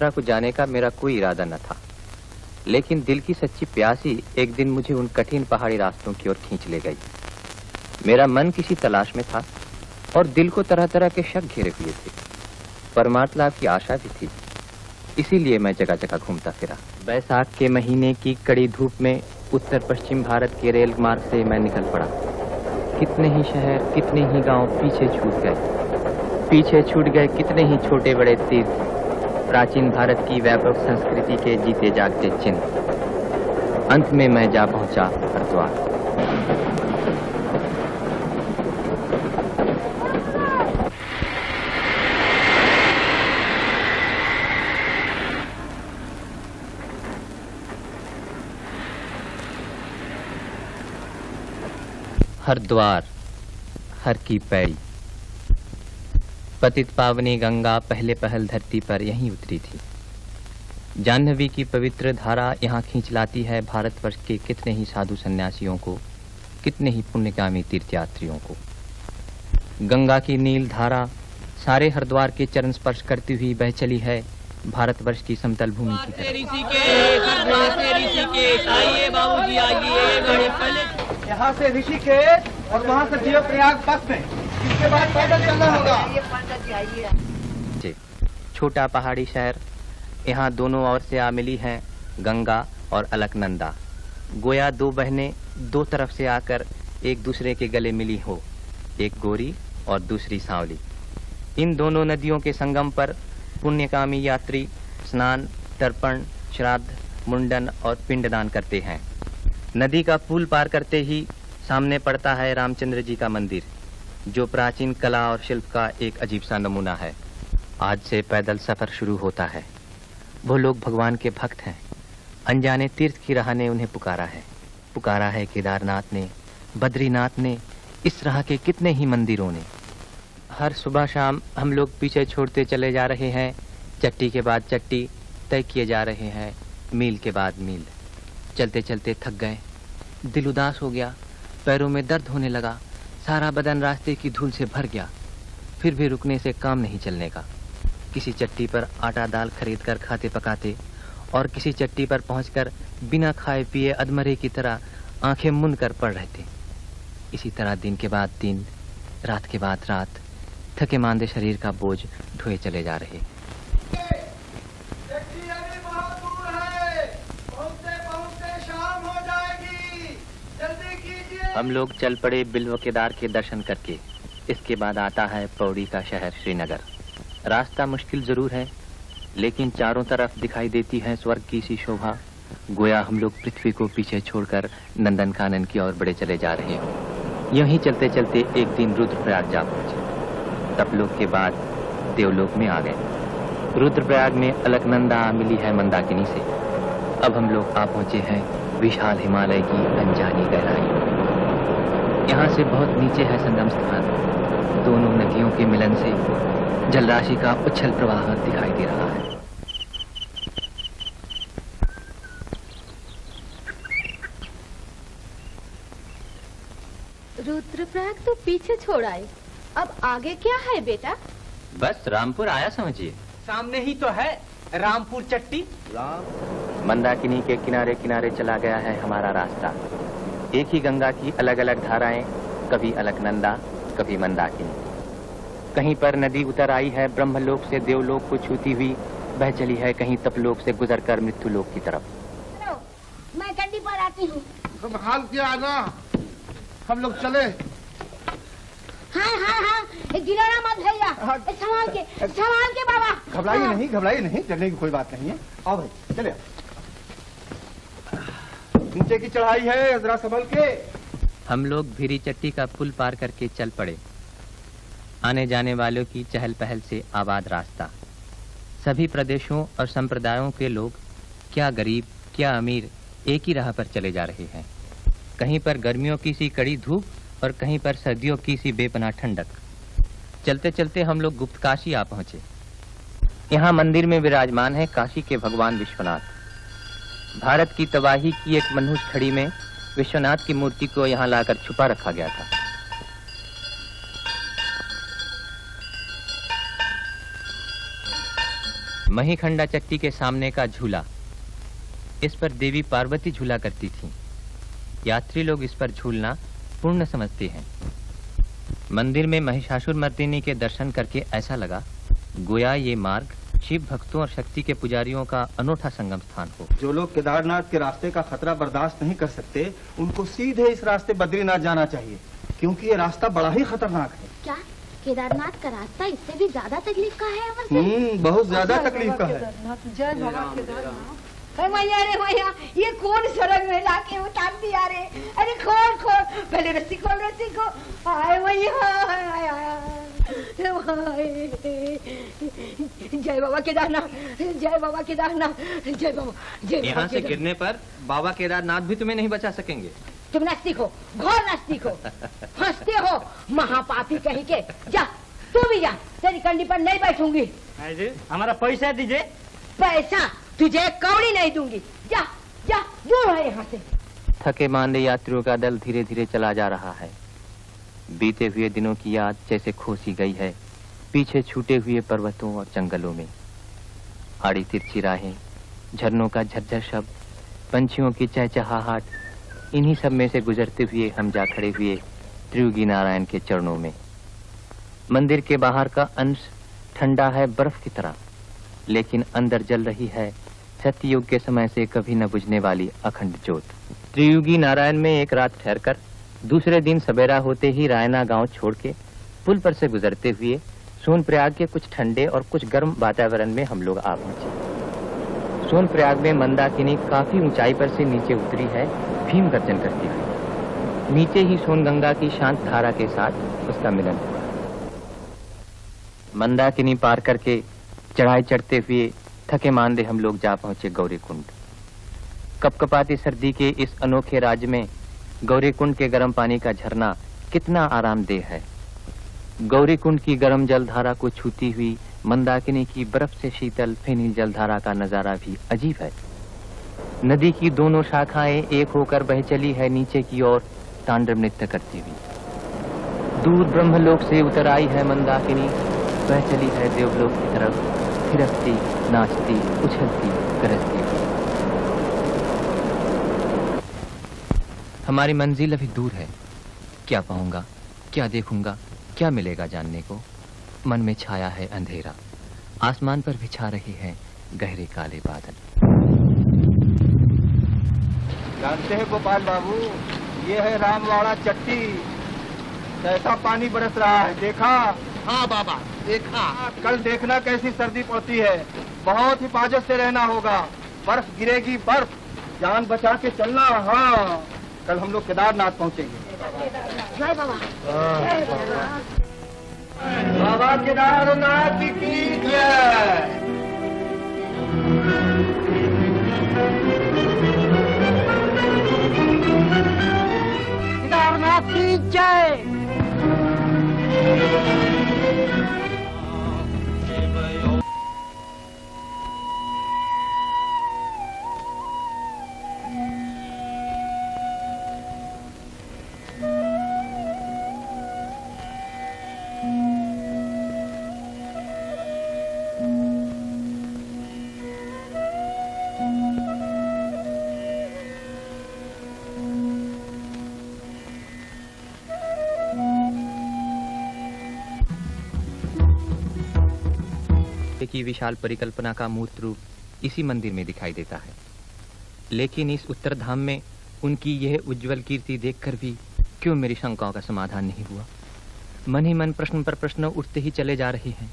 यात्रा को जाने का मेरा कोई इरादा न था, लेकिन दिल की सच्ची प्यास ही एक दिन मुझे उन कठिन पहाड़ी रास्तों की ओर खींच ले गई। मेरा मन किसी तलाश में था और दिल को तरह तरह के शक घेरे हुए थे। परमार्थ लाभ की आशा भी थी, इसीलिए मैं जगह जगह घूमता फिरा। बैसाख के महीने की कड़ी धूप में उत्तर पश्चिम भारत के रेल मार्ग से मैं निकल पड़ा। कितने ही शहर, कितने ही गांव पीछे छूट गए कितने ही छोटे बड़े तीर्थ, प्राचीन भारत की व्यापक संस्कृति के जीते जागते चिन्ह। अंत में मैं जा पहुंचा हरिद्वार। हरिद्वार, हर की पैड़ी। पतित पावनी गंगा पहले पहल धरती पर यहीं उतरी थी। जाह्नवी की पवित्र धारा यहाँ खींच लाती है भारतवर्ष के कितने ही साधु सन्यासियों को, कितने ही पुण्यगामी तीर्थयात्रियों को। गंगा की नील धारा सारे हरिद्वार के चरण स्पर्श करती हुई बह चली है भारतवर्ष की समतल भूमि की तरफ। यहाँ से ऋषिकेश और वहाँ से देवप्रयाग बस में, इसके बाद पैदल चलना होगा। छोटा पहाड़ी शहर, यहाँ दोनों ओर से आ मिली हैं गंगा और अलकनंदा। गोया दो बहनें दो तरफ से आकर एक दूसरे के गले मिली हो, एक गोरी और दूसरी सांवली। इन दोनों नदियों के संगम पर पुण्यकामी यात्री स्नान, तर्पण, श्राद्ध, मुंडन और पिंडदान करते हैं। नदी का पुल पार करते ही सामने पड़ता है रामचंद्र जी का मंदिर, जो प्राचीन कला और शिल्प का एक अजीब सा नमूना है। आज से पैदल सफर शुरू होता है। वो लोग भगवान के भक्त हैं। अनजाने तीर्थ की राह ने उन्हें पुकारा है केदारनाथ ने, बद्रीनाथ ने, इस राह के कितने ही मंदिरों ने। हर सुबह शाम हम लोग पीछे छोड़ते चले जा रहे हैं, चट्टी के बाद चट्टी तय किए जा रहे हैं, मील के बाद मील। चलते चलते थक गए, दिल उदास हो गया, पैरों में दर्द होने लगा, सारा बदन रास्ते की धूल से भर गया। फिर भी रुकने से काम नहीं चलने का। किसी चट्टी पर आटा दाल खरीद कर खाते पकाते और किसी चट्टी पर पहुंचकर बिना खाए पिए अधमरे की तरह आंखें मूंद कर पड़ रहे थे। इसी तरह दिन के बाद दिन, रात के बाद रात, थके मांदे शरीर का बोझ ढोए चले जा रहे। हम लोग चल पड़े बिल्व केदार के दर्शन करके। इसके बाद आता है पौड़ी का शहर श्रीनगर। रास्ता मुश्किल जरूर है, लेकिन चारों तरफ दिखाई देती है स्वर्ग की सी शोभा। गोया हम लोग पृथ्वी को पीछे छोड़कर नंदनकानन की ओर बढ़े चले जा रहे हो। यहीं चलते चलते एक दिन रुद्रप्रयाग जा पहुंचे। तपलोक के बाद देवलोक में आ गए। रुद्रप्रयाग में अलकनंदा मिली है मंदाकिनी से। अब हम लोग आ पहुंचे हैं विशाल हिमालय की अनजानी गहराई। यहाँ से बहुत नीचे है संगम स्थान। दोनों नदियों के मिलन से जलराशि का उछल प्रवाह दिखाई दे रहा है। रुद्रप्रयाग तो पीछे छोड़ आए, अब आगे क्या है बेटा? बस रामपुर आया समझिए। सामने ही तो है रामपुर चट्टी। मंदाकिनी के किनारे किनारे चला गया है हमारा रास्ता। एक ही गंगा की अलग अलग धाराएं, कभी अलकनंदा, कभी मंदाकिनी। कहीं पर नदी उतर आई है ब्रह्मलोक से देवलोक को छूती हुई, बह चली है कहीं तपलोक से गुजरकर मृत्युलोक की तरफ। मैं गड्डी पर आती हूँ। तुम हाल किया ना, हम लोग चले। हाँ, गिराना मत भैया, संभाल के बाबा। घबराइए नहीं, चलने की कोई बात नहीं है। आओ भाई चले। नीचे की चढ़ाई है, जरा संभल के। हम लोग भिरी चट्टी का पुल पार करके चल पड़े। आने जाने वालों की चहल पहल से आबाद रास्ता। सभी प्रदेशों और संप्रदायों के लोग, क्या गरीब क्या अमीर, एक ही राह पर चले जा रहे हैं। कहीं पर गर्मियों की सी कड़ी धूप और कहीं पर सर्दियों की सी बेपनाह ठंडक। चलते चलते हम लोग गुप्त काशी आ पहुंचे। यहाँ मंदिर में विराजमान है काशी के भगवान विश्वनाथ। भारत की तबाही की एक मनहूस खड़ी में विश्वनाथ की मूर्ति को यहाँ लाकर छुपा रखा गया था। महीखंडा चट्टी के सामने का झूला, इस पर देवी पार्वती झूला करती थीं। यात्री लोग इस पर झूलना पुण्य समझते हैं। मंदिर में महिषासुर मर्दिनी के दर्शन करके ऐसा लगा गोया ये मार्ग शिव भक्तों और शक्ति के पुजारियों का अनोखा संगम स्थान हो। जो लोग केदारनाथ के रास्ते का खतरा बर्दाश्त नहीं कर सकते, उनको सीधे इस रास्ते बद्रीनाथ जाना चाहिए, क्योंकि ये रास्ता बड़ा ही खतरनाक है। क्या केदारनाथ का रास्ता इससे भी ज्यादा तकलीफ का है अमर सिंह? बहुत ज्यादा तकलीफ का है। जय बाबा केदारनाथ। मैया रे मैया, ये कौन सड़क में लाके उतार दिया रे? अरे खोल खोल, पहले रस्सी खोल, रस्सी खोल। आए मैया, जय बाबा केदारनाथ, जय बाबा केदारनाथ, जय बाबा, जय। यहाँ से गिरने पर बाबा केदारनाथ भी तुम्हें नहीं बचा सकेंगे। तुम नास्तिक हो, घोर नास्तिक हो, हंसते हो महापापी कहीं के। जा तू भी जा, तेरी कंडी पर नहीं बैठूंगी। हमारा पैसा दीजिए। पैसा तुझे कौड़ी नहीं दूंगी। जा जा, दूर है यहाँ से। थके मांदे यात्रियों का दल धीरे धीरे चला जा रहा है। बीते हुए दिनों की याद जैसे खोसी गई है पीछे छूटे हुए पर्वतों और जंगलों में। आड़ी तिरछी राहें, झरनों का झरझर शब्द, पंछियों की चहचहाहट, इन्हीं सब में से गुजरते हुए हम जा खड़े हुए त्रियुगी नारायण के चरणों में। मंदिर के बाहर का अंश ठंडा है बर्फ की तरह, लेकिन अंदर जल रही है सत्ययुग के समय से कभी न बुझने वाली अखंड ज्योत। त्रियुगी नारायण में एक रात ठहरकर दूसरे दिन सवेरा होते ही रायना गांव छोड़ के पुल पर से गुजरते हुए सोनप्रयाग के कुछ ठंडे और कुछ गर्म वातावरण में हम लोग आ पहुंचे। सोनप्रयाग में मंदाकिनी काफी ऊंचाई पर से नीचे उतरी है भीम गर्जन करती हुई। नीचे ही सोनगंगा की शांत धारा के साथ उसका मिलन हुआ। मंदाकिनी पार करके चढ़ाई चढ़ते हुए थके मांदे हम लोग जा पहुंचे गौरीकुंड। कपकपाती सर्दी के इस अनोखे राज्य में गौरीकुंड के गर्म पानी का झरना कितना आरामदेह है। गौरीकुंड की गर्म जलधारा को छूती हुई मंदाकिनी की बर्फ से शीतल फेनी जलधारा का नजारा भी अजीब है। नदी की दोनों शाखाएं एक होकर बह चली है नीचे की ओर तांडव नृत्य करती हुई। दूर ब्रह्मलोक से उतर आई है मंदाकिनी, बह चली है देवलोक की तरफ, थिरकती, नाचती, उछलती, गरजती। हमारी मंजिल अभी दूर है। क्या पाऊंगा, क्या देखूंगा, क्या मिलेगा जानने को। मन में छाया है अंधेरा, आसमान पर बिछा रहे हैं गहरे काले बादल। जानते हैं गोपाल बाबू, ये है रामवाड़ा चट्टी। कैसा पानी बरस रहा है, देखा? हाँ बाबा, देखा। कल देखना कैसी सर्दी पड़ती है। बहुत हिफाजत से रहना होगा, बर्फ गिरेगी बर्फ, जान बचा के चलना। हाँ, कल हम लोग केदारनाथ पहुंचेंगे। जय बाबा, जय बाबा। बाबा केदारनाथ की जय। केदारनाथ की जय। की विशाल परिकल्पना का मूर्त रूप इसी मंदिर में दिखाई देता है। लेकिन इस उत्तर धाम में उनकी यह उज्जवल कीर्ति देखकर भी क्यों मेरी शंकाओं का समाधान नहीं हुआ। मन ही मन प्रश्न पर प्रश्न उठते ही चले जा रहे हैं।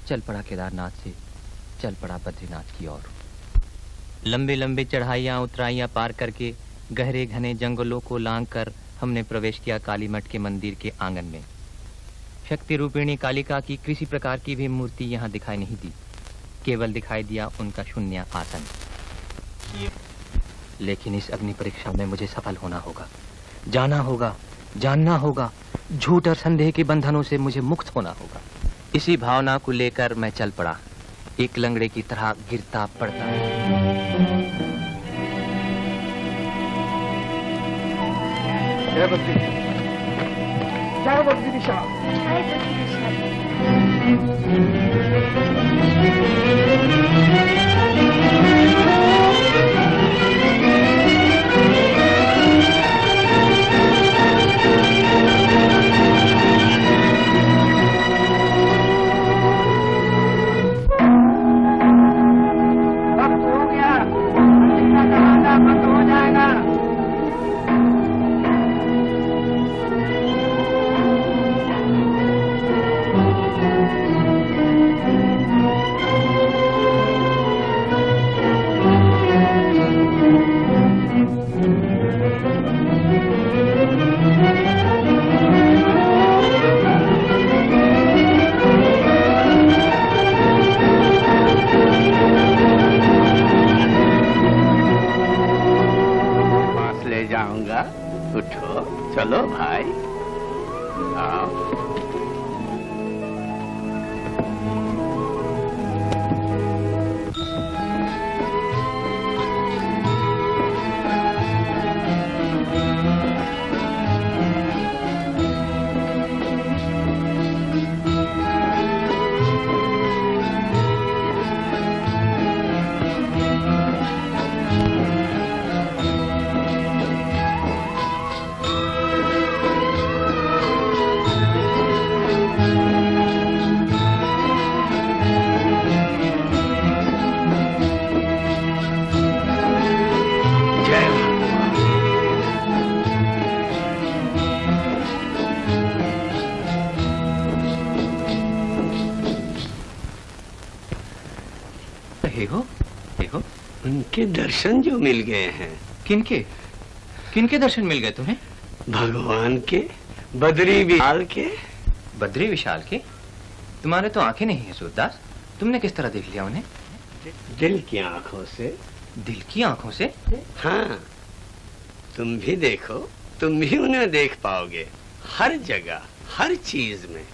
चल पड़ा केदारनाथ से, चल पड़ा बद्रीनाथ की ओर। लंबे लंबे चढ़ाइयाँ उतराइयाँ पार करके गहरे घने जंगलों को लांघ कर हमने प्रवेश किया कालीमठ के मंदिर के आंगन में। शक्ति रूपिणी कालिका की किसी प्रकार की भी मूर्ति यहाँ दिखाई नहीं दी, केवल दिखाई दिया उनका शून्य आसन। लेकिन इस अग्नि परीक्षा में मुझे सफल होना होगा, जाना होगा, जानना होगा। झूठ और संदेह के बंधनों से मुझे मुक्त होना होगा। इसी भावना को लेकर मैं चल पड़ा, एक लंगड़े की तरह गिरता पड़ता। जय बद्री, जय बद्री विशाल। जय बद्री विशाल। उठो, चलो भाई, आओ। उनके दर्शन जो मिल गए हैं। किनके किनके दर्शन मिल गए तुम्हें? भगवान के, बद्री विशाल के। बद्री विशाल के? तुम्हारे तो आंखें नहीं है सूरदास, तुमने किस तरह देख लिया उन्हें? दिल की आंखों से। दिल की आंखों से? हाँ, तुम भी देखो, तुम भी उन्हें देख पाओगे, हर जगह, हर चीज में।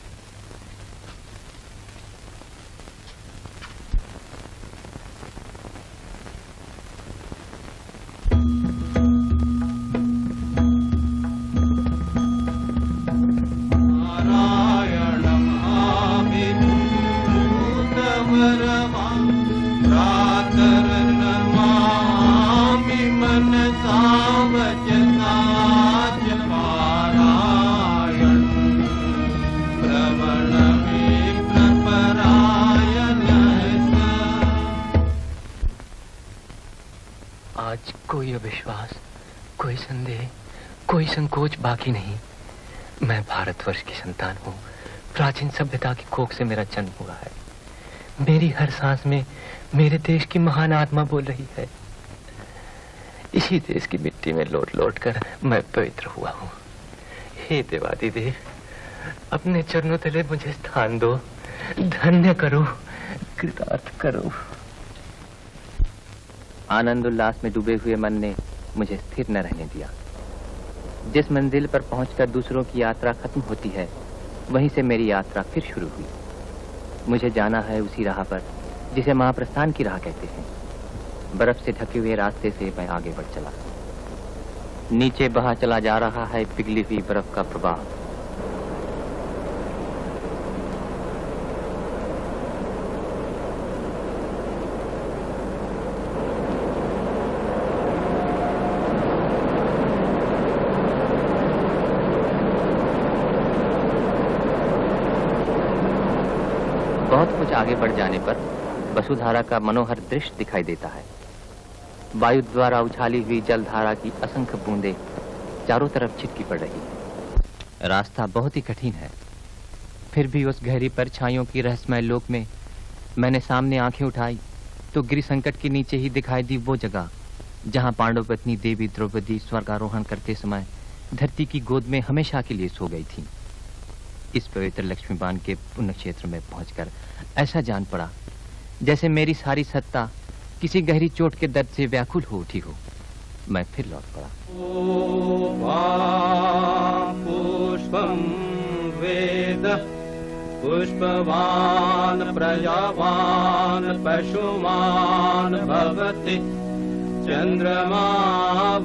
कोई अविश्वास, कोई संदेह, कोई संकोच बाकी नहीं। मैं भारतवर्ष की संतान हूँ, प्राचीन सभ्यता की कोख से मेरा जन्म हुआ है। मेरी हर सांस में मेरे देश की महान आत्मा बोल रही है। इसी देश की मिट्टी में लौट लौट कर मैं पवित्र हुआ हूँ। हे देवादिदेव, अपने चरणों तले मुझे स्थान दो, धन्य करो, कृतार्थ करो। आनंद उल्लास में डूबे हुए मन ने मुझे स्थिर न रहने दिया। जिस मंजिल पर पहुंचकर दूसरों की यात्रा खत्म होती है, वहीं से मेरी यात्रा फिर शुरू हुई। मुझे जाना है उसी राह पर जिसे महाप्रस्थान की राह कहते हैं। बर्फ से ढके हुए रास्ते से मैं आगे बढ़ चला। नीचे बहा चला जा रहा है पिघली हुई बर्फ का प्रवाह। बहुत कुछ आगे बढ़ जाने पर वसुधारा का मनोहर दृश्य दिखाई देता है। वायु द्वारा उछाली हुई जलधारा की असंख्य बूंदें चारों तरफ छिटकी पड़ रही है। रास्ता बहुत ही कठिन है, फिर भी उस गहरी परछाइयों की रहस्यमय लोक में मैंने सामने आंखें उठाई तो गिरि संकट के नीचे ही दिखाई दी वो जगह जहां पांडव पत्नी देवी द्रौपदी स्वर्गारोहण करते समय धरती की गोद में हमेशा के लिए सो गई थी। इस पवित्र लक्ष्मीबान के पुण्य क्षेत्र में पहुंचकर ऐसा जान पड़ा जैसे मेरी सारी सत्ता किसी गहरी चोट के दर्द से व्याकुल हो उठी हो। मैं फिर लौट पड़ा। पुष्पं वेद पुष्पवान प्रजावान पशुमान् भवति चंद्रमा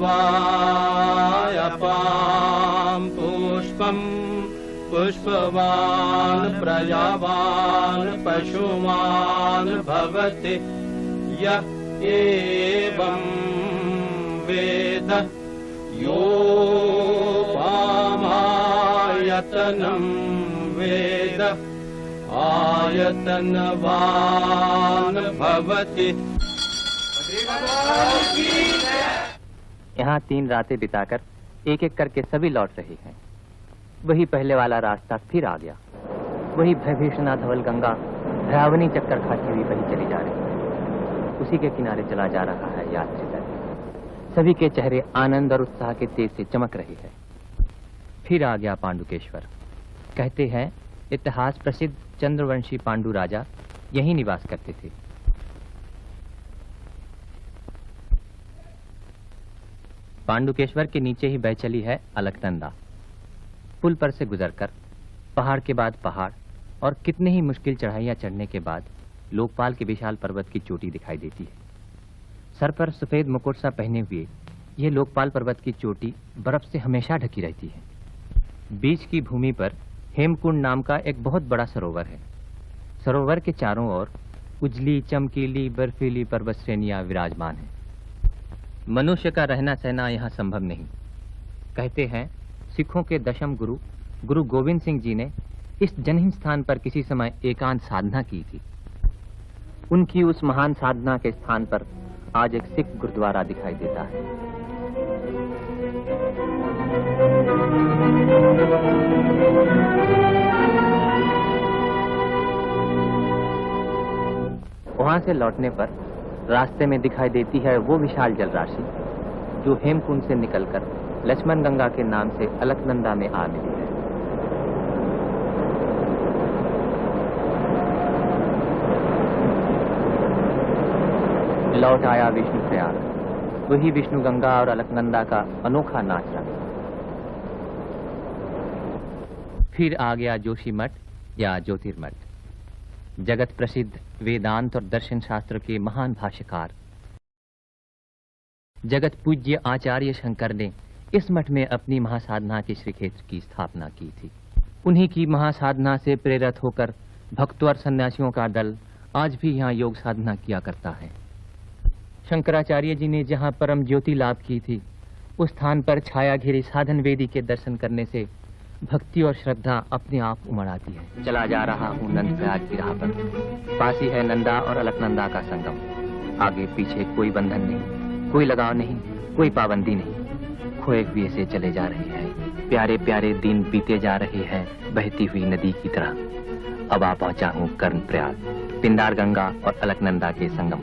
वायपां पुष्पं पुष्पवान प्रजावान पशुमान् भवति य एवं वेद योपामायतनं वेद आयतनवान भवति। यहाँ 3 रातें बिताकर एक एक करके सभी लौट रहे हैं। वही पहले वाला रास्ता फिर आ गया। वही भयभीषणा धवल गंगा भयावनी चक्कर खाती हुई वही चली जा रही है। उसी के किनारे चला जा रहा है यात्री दल। सभी के चेहरे आनंद और उत्साह के तेज से चमक रहे हैं। फिर आ गया पांडुकेश्वर। कहते हैं इतिहास प्रसिद्ध चंद्रवंशी पांडु राजा यहीं निवास करते थे। पांडुकेश्वर के नीचे ही बह चली है अलकनंदा। पुल पर से गुजरकर पहाड़ के बाद पहाड़ और कितने ही मुश्किल चढ़ाइयां चढ़ने के बाद लोकपाल के विशाल पर्वत की चोटी दिखाई देती है। सर पर सफेद मुकुट सा पहने हुए ये लोकपाल पर्वत की चोटी बर्फ से हमेशा ढकी रहती है। बीच की भूमि पर हेमकुंड नाम का एक बहुत बड़ा सरोवर है। सरोवर के चारों ओर उजली चमकीली बर्फीली पर्वत श्रेणियां विराजमान हैं। मनुष्य का रहना सहना यहाँ संभव नहीं। कहते हैं सिखों के दशम गुरु गुरु गोविंद सिंह जी ने इस जनहीन स्थान पर किसी समय एकांत साधना की थी। उनकी उस महान साधना के स्थान पर आज एक सिख गुरुद्वारा दिखाई देता है। वहां से लौटने पर रास्ते में दिखाई देती है वो विशाल जलराशि जो हेमकुंड से निकलकर लक्ष्मण गंगा के नाम से अलकनंदा में आ मिली है। लौट आया विष्णु प्रयाग, वही विष्णु गंगा और अलकनंदा का अनोखा नाच रंग। फिर आ गया जोशीमठ या ज्योतिर्मठ। जगत प्रसिद्ध वेदांत और दर्शन शास्त्र के महान भाष्यकार जगत पूज्य आचार्य शंकर ने इस मठ में अपनी महासाधना के श्री क्षेत्र की स्थापना की थी। उन्हीं की महासाधना से प्रेरित होकर भक्तों और सन्यासियों का दल आज भी यहाँ योग साधना किया करता है। शंकराचार्य जी ने जहाँ परम ज्योति लाभ की थी, उस स्थान पर छाया घिरी साधन वेदी के दर्शन करने से भक्ति और श्रद्धा अपने आप उमड़ आती है। चला जा रहा हूँ नंद प्रयाग की राह पर। पास ही है नंदा और अलकनंदा का संगम। आगे पीछे कोई बंधन नहीं, कोई लगाव नहीं, कोई पाबंदी नहीं। खोए हुए से चले जा रहे हैं। प्यारे प्यारे दिन बीते जा रहे हैं बहती हुई नदी की तरह। अब आ पहुंचा हूँ कर्ण प्रयाग, पिंडार गंगा और अलकनंदा के संगम